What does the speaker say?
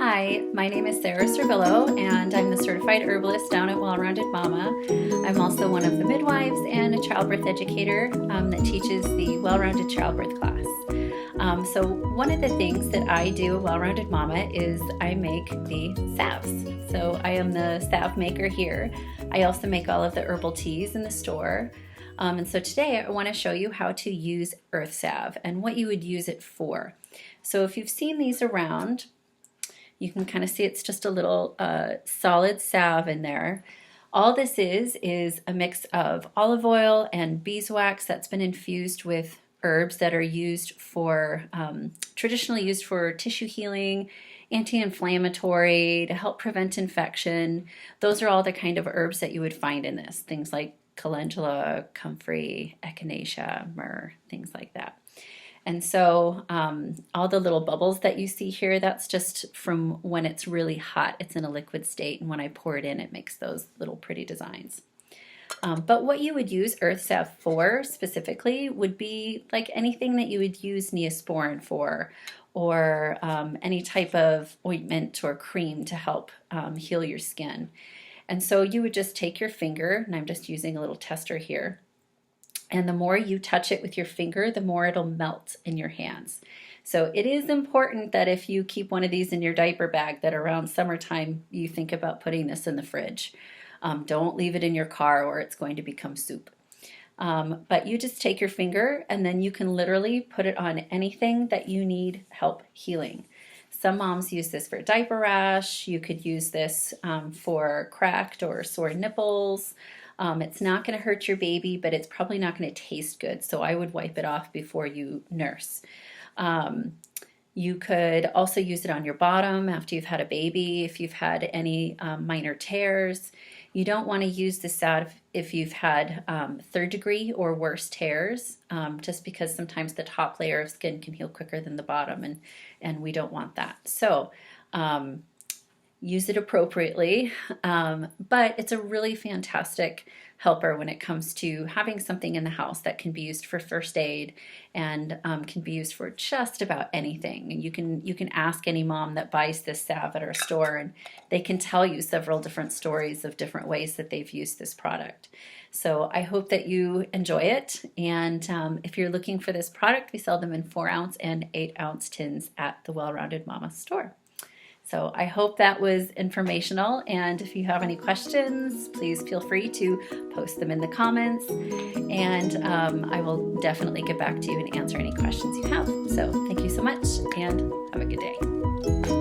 Hi, my name is Sarah Servillo, and I'm the certified herbalist down at Well-Rounded Mama. I'm also one of the midwives and a childbirth educator that teaches the Well-Rounded Childbirth class. So one of the things that I do at Well-Rounded Mama is I make the salves. So I am the salve maker here. I also make all of the herbal teas in the store. And so today I want to show you how to use earth salve and what you would use it for. So if you've seen these around, you can kind of see it's just a little solid salve in there. All this is a mix of olive oil and beeswax that's been infused with herbs that are used for, traditionally used for tissue healing, anti-inflammatory, to help prevent infection. Those are all the kind of herbs that you would find in this. Things like calendula, comfrey, echinacea, myrrh, things like that. And so all the little bubbles that you see here, that's just from when it's really hot. It's in a liquid state, and when I pour it in, it makes those little pretty designs. But what you would use earth salve for specifically would be like anything that you would use Neosporin for, or any type of ointment or cream to help heal your skin. And so you would just take your finger, and I'm just using a little tester here, and the more you touch it with your finger, the more it'll melt in your hands. So it is important that if you keep one of these in your diaper bag, that around summertime you think about putting this in the fridge. Don't leave it in your car or it's going to become soup. But you just take your finger and then you can literally put it on anything that you need help healing. Some moms use this for diaper rash. You could use this for cracked or sore nipples. It's not going to hurt your baby, but it's probably not going to taste good, so I would wipe it off before you nurse. You could also use it on your bottom after you've had a baby, if you've had any minor tears. You don't want to use this salve if you've had third degree or worse tears, just because sometimes the top layer of skin can heal quicker than the bottom, and we don't want that. So use it appropriately, but it's a really fantastic helper when it comes to having something in the house that can be used for first aid and can be used for just about anything. And you can ask any mom that buys this salve at our store, and they can tell you several different stories of different ways that they've used this product. So I hope that you enjoy it, and if you're looking for this product, we sell them in 4-ounce and 8-ounce tins at the Well-Rounded Mama store. So I hope that was informational, and if you have any questions, please feel free to post them in the comments, and I will definitely get back to you and answer any questions you have. So thank you so much, and have a good day.